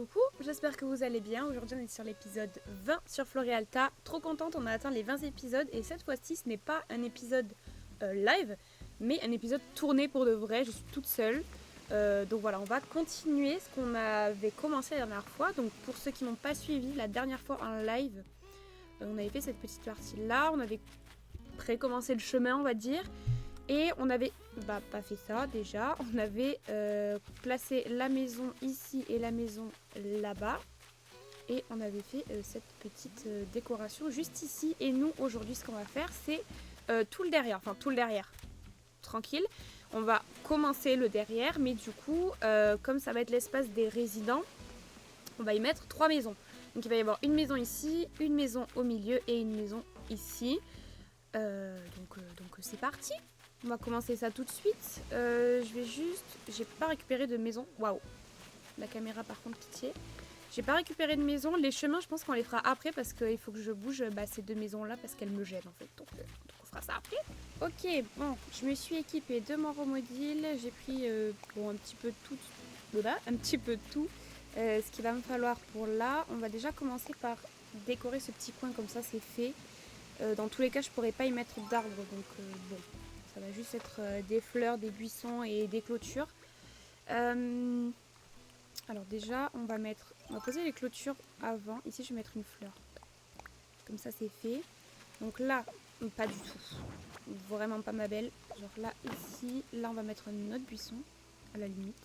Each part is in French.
Coucou, j'espère que vous allez bien. Aujourd'hui on est sur l'épisode 20 sur Floréalta. Trop contente, on a atteint les 20 épisodes et cette fois-ci ce n'est pas un épisode live, mais un épisode tourné pour de vrai, je suis toute seule. Donc voilà, on va continuer ce qu'on avait commencé la dernière fois. Donc pour ceux qui n'ont pas suivi, la dernière fois en live, on avait fait cette petite partie là, on avait pré-commencé le chemin on va dire. Et on avait pas fait ça déjà, on avait placé la maison ici et la maison là-bas. Et on avait fait cette petite décoration juste ici. Et nous aujourd'hui ce qu'on va faire c'est tout le derrière, enfin tout le derrière, tranquille. On va commencer le derrière mais du coup comme ça va être l'espace des résidents, on va y mettre 3 maisons. Donc il va y avoir une maison ici, une maison au milieu et une maison ici. Donc c'est parti. On va commencer ça tout de suite. Je vais juste... J'ai pas récupéré de maison. Waouh. La caméra par contre, pitié. J'ai pas récupéré de maison. Les chemins, je pense qu'on les fera après parce qu'il faut que je bouge ces deux maisons-là parce qu'elles me gênent en fait. Donc on fera ça après. Ok, bon, je me suis équipée de mon remodile. J'ai pris un petit peu tout. Un petit peu tout. Ce qu'il va me falloir pour là. On va déjà commencer par décorer ce petit coin comme ça, c'est fait. Dans tous les cas, je pourrais pas y mettre d'arbres. Donc bon. Ça va juste être des fleurs, des buissons et des clôtures. Alors déjà, on va poser les clôtures avant. Ici, je vais mettre une fleur. Comme ça, c'est fait. Donc là, pas du tout. Vraiment pas ma belle. Genre là, ici. Là, on va mettre un autre buisson. À la limite.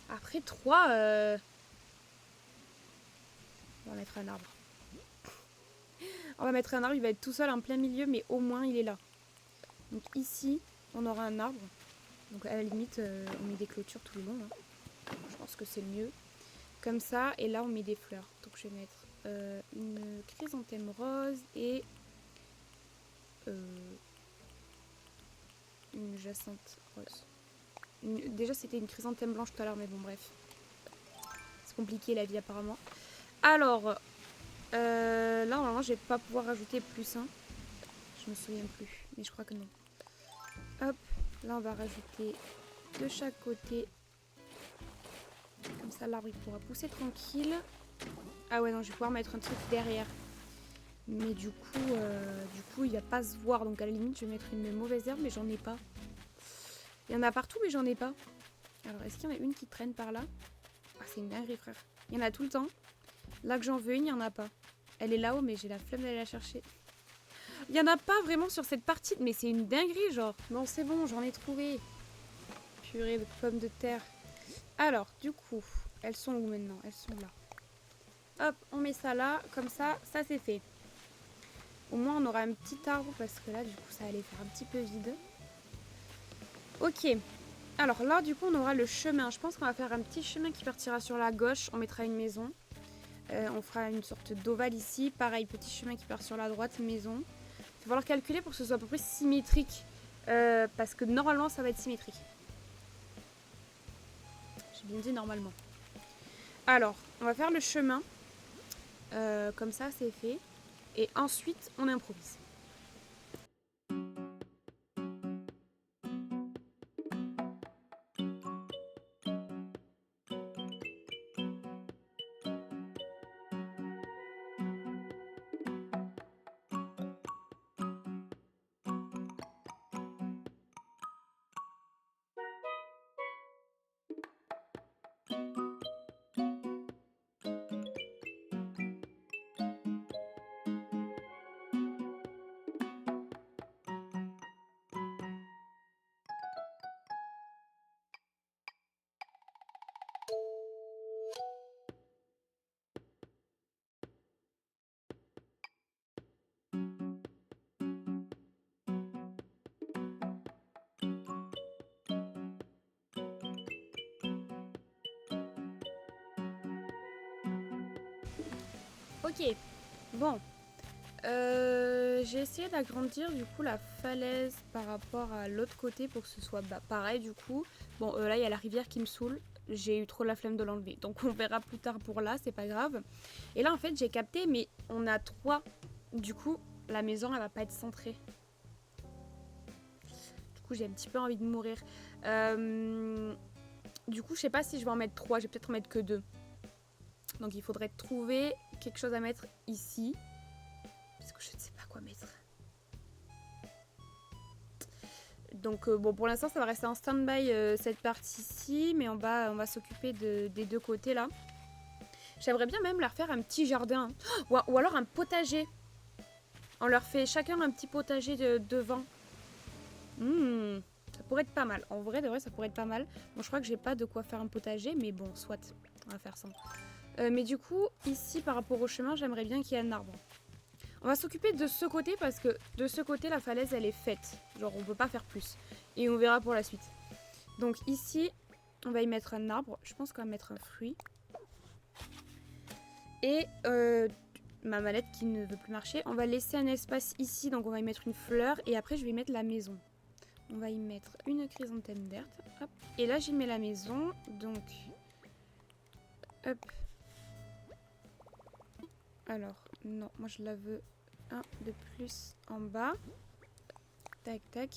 Après 3, on va mettre un arbre. On va mettre un arbre, il va être tout seul en plein milieu, mais au moins il est là. Donc ici, on aura un arbre. Donc à la limite, on met des clôtures tout le long. Hein. Je pense que c'est mieux. Comme ça, et là on met des fleurs. Donc je vais mettre une chrysanthème rose et une jacinthe rose. Déjà c'était une chrysanthème blanche tout à l'heure, mais bon bref. C'est compliqué la vie apparemment. Alors, là normalement je vais pas pouvoir rajouter plus un. Je me souviens plus, mais je crois que non. Hop, là on va rajouter de chaque côté. Comme ça l'arbre il pourra pousser tranquille. Ah ouais non, je vais pouvoir mettre un truc derrière. Mais du coup il va pas se voir. Donc à la limite je vais mettre une mauvaise herbe mais j'en ai pas. Il y en a partout mais j'en ai pas. Alors est-ce qu'il y en a une qui traîne par là? Ah c'est une dinguerie frère. Il y en a tout le temps. Là que j'en veux une, il n'y en a pas. Elle est là-haut mais j'ai la flemme d'aller la chercher. Il n'y en a pas vraiment sur cette partie. Mais c'est une dinguerie genre. Non c'est bon, j'en ai trouvé. Purée de pommes de terre. Alors du coup, elles sont où maintenant? Elles sont là. Hop, on met ça là. Comme ça, ça c'est fait. Au moins on aura un petit arbre parce que là du coup ça allait faire un petit peu vide. Ok. Alors là du coup on aura le chemin. Je pense qu'on va faire un petit chemin qui partira sur la gauche. On mettra une maison. On fera une sorte d'ovale ici. Pareil, petit chemin qui part sur la droite, maison. Il va falloir calculer pour que ce soit à peu près symétrique. Parce que normalement ça va être symétrique. J'ai bien dit normalement. Alors, on va faire le chemin. Comme ça c'est fait. Et ensuite on improvise. Ok, bon. J'ai essayé d'agrandir du coup la falaise par rapport à l'autre côté pour que ce soit pareil du coup. Bon là il y a la rivière qui me saoule, j'ai eu trop la flemme de l'enlever. Donc on verra plus tard pour là, c'est pas grave. Et là en fait j'ai capté mais on a 3. Du coup la maison elle va pas être centrée. Du coup j'ai un petit peu envie de mourir. Du coup, je sais pas si je vais en mettre 3, je vais peut-être en mettre que 2. Donc il faudrait trouver quelque chose à mettre ici. Parce que je ne sais pas quoi mettre. Donc bon, pour l'instant, ça va rester en stand-by cette partie-ci. Mais on va s'occuper des deux côtés là. J'aimerais bien même leur faire un petit jardin. Ou alors un potager. On leur fait chacun un petit potager devant. Ça pourrait être pas mal. En vrai, de vrai, ça pourrait être pas mal. Bon, je crois que j'ai pas de quoi faire un potager. Mais bon, soit. On va faire ça. Mais du coup, ici, par rapport au chemin, j'aimerais bien qu'il y ait un arbre. On va s'occuper de ce côté parce que de ce côté, la falaise, elle est faite. Genre, on peut pas faire plus. Et on verra pour la suite. Donc ici, on va y mettre un arbre. Je pense qu'on va mettre un fruit. Et ma mallette qui ne veut plus marcher. On va laisser un espace ici. Donc on va y mettre une fleur. Et après, je vais y mettre la maison. On va y mettre une chrysanthème verte. Hop. Et là, j'y mets la maison. Donc, hop. Alors, non, moi je la veux un de plus en bas. Tac, tac.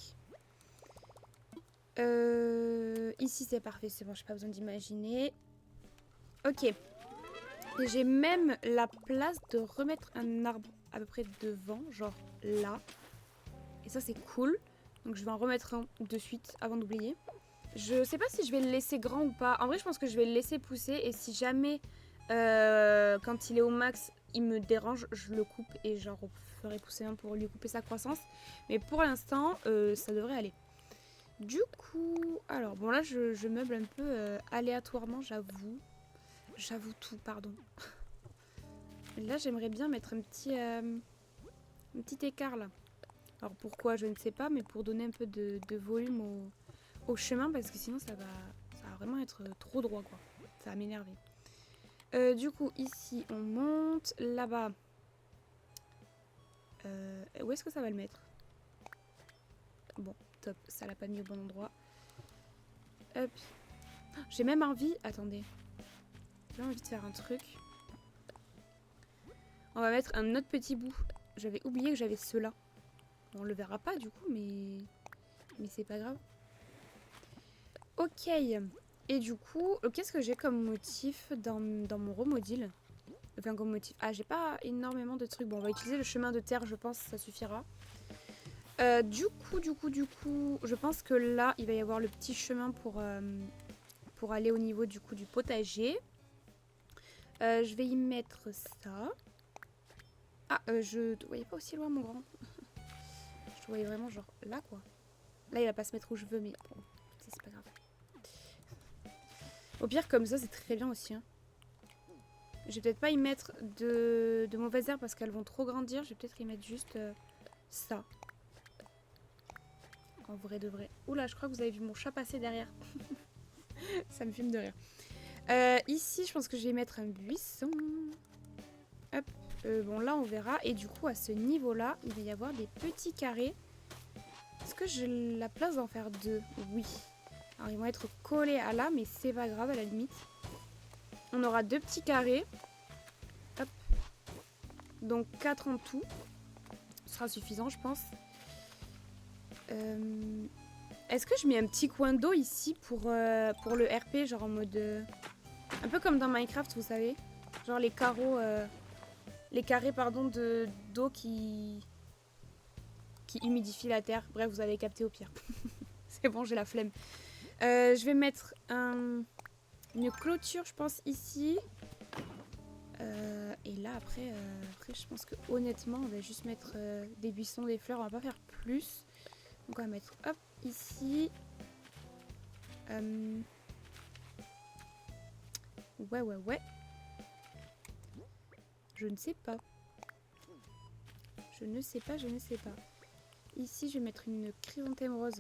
Ici, c'est parfait, c'est bon, j'ai pas besoin d'imaginer. Ok. Et j'ai même la place de remettre un arbre à peu près devant, genre là. Et ça, c'est cool. Donc, je vais en remettre un de suite avant d'oublier. Je sais pas si je vais le laisser grand ou pas. En vrai, je pense que je vais le laisser pousser. Et si jamais, quand il est au max, il me dérange, je le coupe et j'en ferai pousser un pour lui couper sa croissance. Mais pour l'instant, ça devrait aller. Du coup, alors bon là, je meuble un peu aléatoirement, j'avoue. J'avoue tout, pardon. Là, j'aimerais bien mettre un petit écart là. Alors pourquoi, je ne sais pas, mais pour donner un peu de volume au chemin, parce que sinon ça va vraiment être trop droit, quoi. Ça va m'énerver. Du coup, ici, on monte. Là-bas, où est-ce que ça va le mettre? Bon, top. Ça l'a pas mis au bon endroit. Hop. J'ai même envie... Attendez. J'ai envie de faire un truc. On va mettre un autre petit bout. J'avais oublié que j'avais ceux-là. On le verra pas, du coup, mais c'est pas grave. Ok. Et du coup, qu'est-ce que j'ai comme motif dans mon remodule? Enfin, comme motif. Ah, j'ai pas énormément de trucs. Bon, on va utiliser le chemin de terre, je pense, ça suffira. Du coup, je pense que là, il va y avoir le petit chemin pour aller au niveau du coup du potager. Je vais y mettre ça. Ah, je te voyais pas aussi loin, mon grand. Je te voyais vraiment genre là, quoi. Là, il va pas se mettre où je veux, mais bon, c'est pas grave. Au pire, comme ça, c'est très bien aussi. Hein. Je vais peut-être pas y mettre de mauvaises herbes parce qu'elles vont trop grandir. Je vais peut-être y mettre juste ça. En vrai de vrai. Oula, je crois que vous avez vu mon chat passer derrière. Ça me fume de rire. Ici, je pense que je vais mettre un buisson. Hop. Bon, là, on verra. Et du coup, à ce niveau-là, il va y avoir des petits carrés. Est-ce que j'ai la place d'en faire 2? Oui. Alors, ils vont être collés à là, mais c'est pas grave à la limite. On aura 2 petits carrés. Hop. Donc, 4 en tout. Ce sera suffisant, je pense. Est-ce que je mets un petit coin d'eau ici pour le RP, genre en mode... un peu comme dans Minecraft, vous savez. Genre les carreaux... les carrés, pardon, d'eau qui humidifient la terre. Bref, vous avez capté au pire. C'est bon, j'ai la flemme. Je vais mettre une clôture, je pense, ici. Et là, après, je pense que honnêtement, on va juste mettre des buissons, des fleurs. On va pas faire plus. Donc, on va mettre, hop, ici. Ouais. Je ne sais pas. Je ne sais pas. Ici, je vais mettre une chrysanthème rose.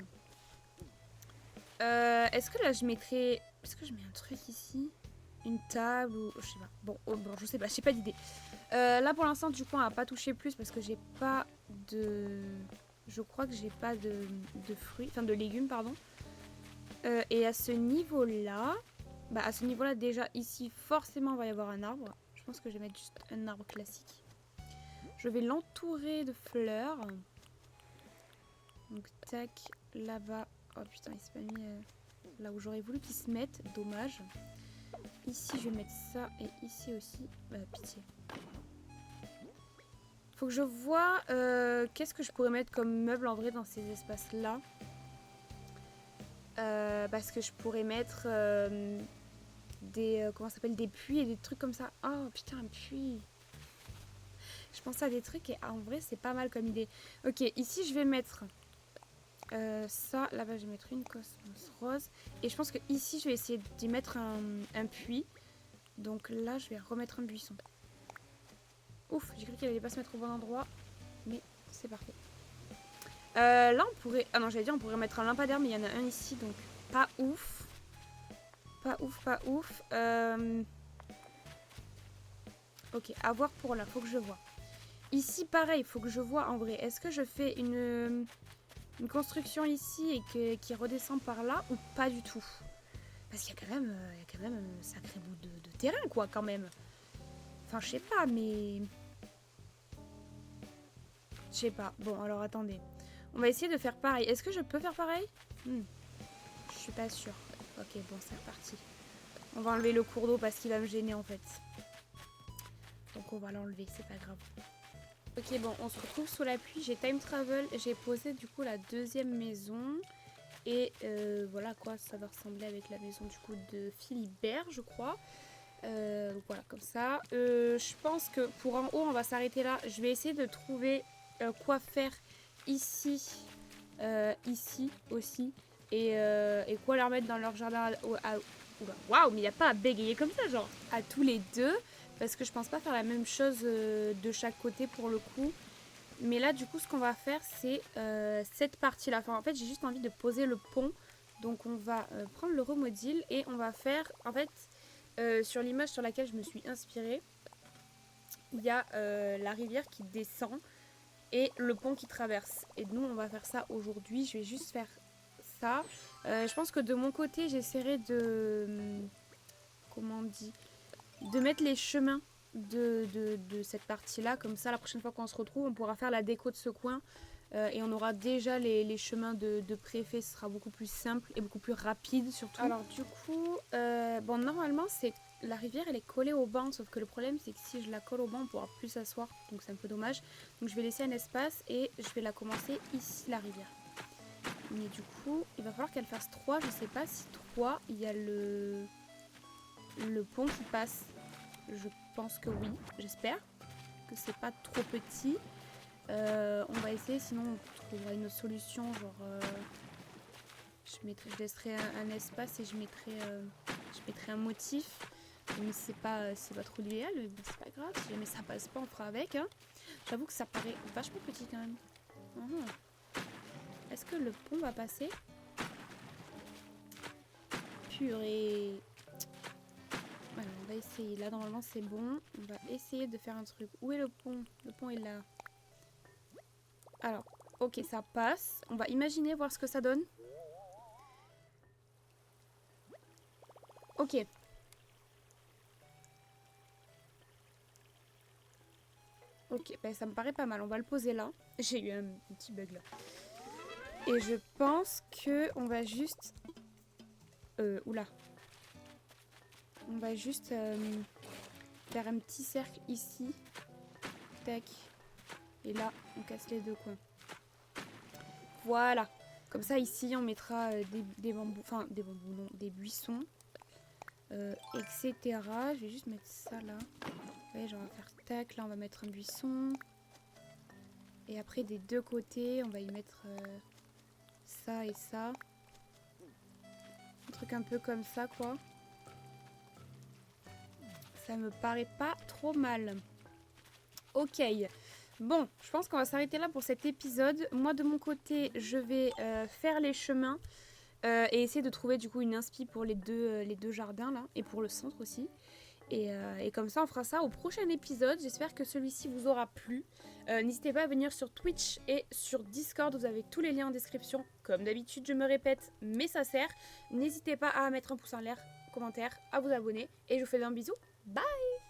Est-ce que là, je mettrais... Est-ce que je mets un truc ici? Une table ou... Je sais pas. Bon, je sais pas. J'ai pas d'idée. Là, pour l'instant, du coup, on va pas toucher plus parce que j'ai pas de... Je crois que j'ai pas de fruits. Enfin, de légumes, pardon. Et à ce niveau-là... Bah, à ce niveau-là, déjà, ici, forcément, il va y avoir un arbre. Je pense que je vais mettre juste un arbre classique. Je vais l'entourer de fleurs. Donc, tac, là-bas. Oh putain, il s'est pas mis... là où j'aurais voulu qu'ils se mettent, dommage. Ici je vais mettre ça et ici aussi, pitié. Faut que je vois qu'est-ce que je pourrais mettre comme meuble en vrai dans ces espaces là. Parce que je pourrais mettre des comment ça s'appelle, des puits et des trucs comme ça. Oh putain, un puits. Je pense à des trucs et en vrai c'est pas mal comme idée. Ok, ici je vais mettre ça, là-bas je vais mettre une cosmos rose. Et je pense que ici je vais essayer d'y mettre un puits. Donc là je vais remettre un buisson. Ouf, j'ai cru qu'elle allait pas se mettre au bon endroit. Mais c'est parfait. Là on pourrait... Ah non, j'allais dire on pourrait mettre un lampadaire, mais il y en a un ici, donc pas ouf. Pas ouf, pas ouf. Ok, à voir pour là, faut que je vois. Ici pareil, faut que je vois en vrai. Est-ce que je fais une construction ici et qui redescend par là ou pas du tout? Parce qu'il y a quand même un sacré bout de terrain quoi quand même. Enfin je sais pas mais... Je sais pas. Bon alors attendez. On va essayer de faire pareil. Est-ce que je peux faire pareil? Je suis pas sûre. Ok bon c'est reparti. On va enlever le cours d'eau parce qu'il va me gêner en fait. Donc on va l'enlever, c'est pas grave. Ok bon on se retrouve sous la pluie. J'ai time travel. J'ai posé du coup la deuxième maison. Et voilà quoi, ça va ressembler avec la maison du coup de Philibert je crois. Donc voilà comme ça. Je pense que pour en haut on va s'arrêter là. Je vais essayer de trouver quoi faire ici, ici aussi. Et quoi leur mettre dans leur jardin waouh, mais il n'y a pas à bégayer comme ça genre. À tous les deux. Parce que je pense pas faire la même chose de chaque côté pour le coup. Mais là, du coup, ce qu'on va faire, c'est cette partie-là. Enfin, en fait, j'ai juste envie de poser le pont. Donc, on va prendre le remodule et on va faire... En fait, sur l'image sur laquelle je me suis inspirée, il y a la rivière qui descend et le pont qui traverse. Et nous, on va faire ça aujourd'hui. Je vais juste faire ça. Je pense que de mon côté, j'essaierai de... comment on dit, de mettre les chemins de cette partie-là. Comme ça, la prochaine fois qu'on se retrouve, on pourra faire la déco de ce coin. Et on aura déjà les chemins de préfet. Ce sera beaucoup plus simple et beaucoup plus rapide surtout. Alors du coup, bon normalement, la rivière, elle est collée au banc. Sauf que le problème, c'est que si je la colle au banc, on pourra plus s'asseoir. Donc c'est un peu dommage. Donc je vais laisser un espace et je vais la commencer ici, la rivière. Mais du coup, il va falloir qu'elle fasse 3. Je sais pas si 3, il y a le pont qui passe. Je pense que oui, j'espère que c'est pas trop petit. On va essayer, sinon on trouvera une autre solution. Genre, je laisserai un espace et je mettrai un motif. Mais c'est pas trop l'idéal, mais bon, c'est pas grave. Si jamais ça passe pas, on fera avec. Hein. J'avoue que ça paraît vachement petit quand même. Est-ce que le pont va passer? Purée. Voilà, on va essayer. Là, normalement, c'est bon. On va essayer de faire un truc. Où est le pont? Le pont est là. Alors, ok, ça passe. On va imaginer, voir ce que ça donne. Ok. Ok, ben, ça me paraît pas mal. On va le poser là. J'ai eu un petit bug là. Et je pense que on va juste... oula. On va juste faire un petit cercle ici. Tac. Et là, on casse les deux coins. Voilà. Comme ça, ici, on mettra des bambous. Enfin, des bambous, non. Des buissons. Etc. Je vais juste mettre ça là. Vous voyez, genre, on va faire tac. Là, on va mettre un buisson. Et après, des deux côtés, on va y mettre ça et ça. Un truc un peu comme ça, quoi. Ça me paraît pas trop mal. Ok. Bon, je pense qu'on va s'arrêter là pour cet épisode. Moi, de mon côté, je vais faire les chemins et essayer de trouver du coup une inspi pour les deux jardins là et pour le centre aussi. Et comme ça, on fera ça au prochain épisode. J'espère que celui-ci vous aura plu. N'hésitez pas à venir sur Twitch et sur Discord. Vous avez tous les liens en description. Comme d'habitude, je me répète, mais ça sert. N'hésitez pas à mettre un pouce en l'air, commentaire, à vous abonner. Et je vous fais un bisou. Bye!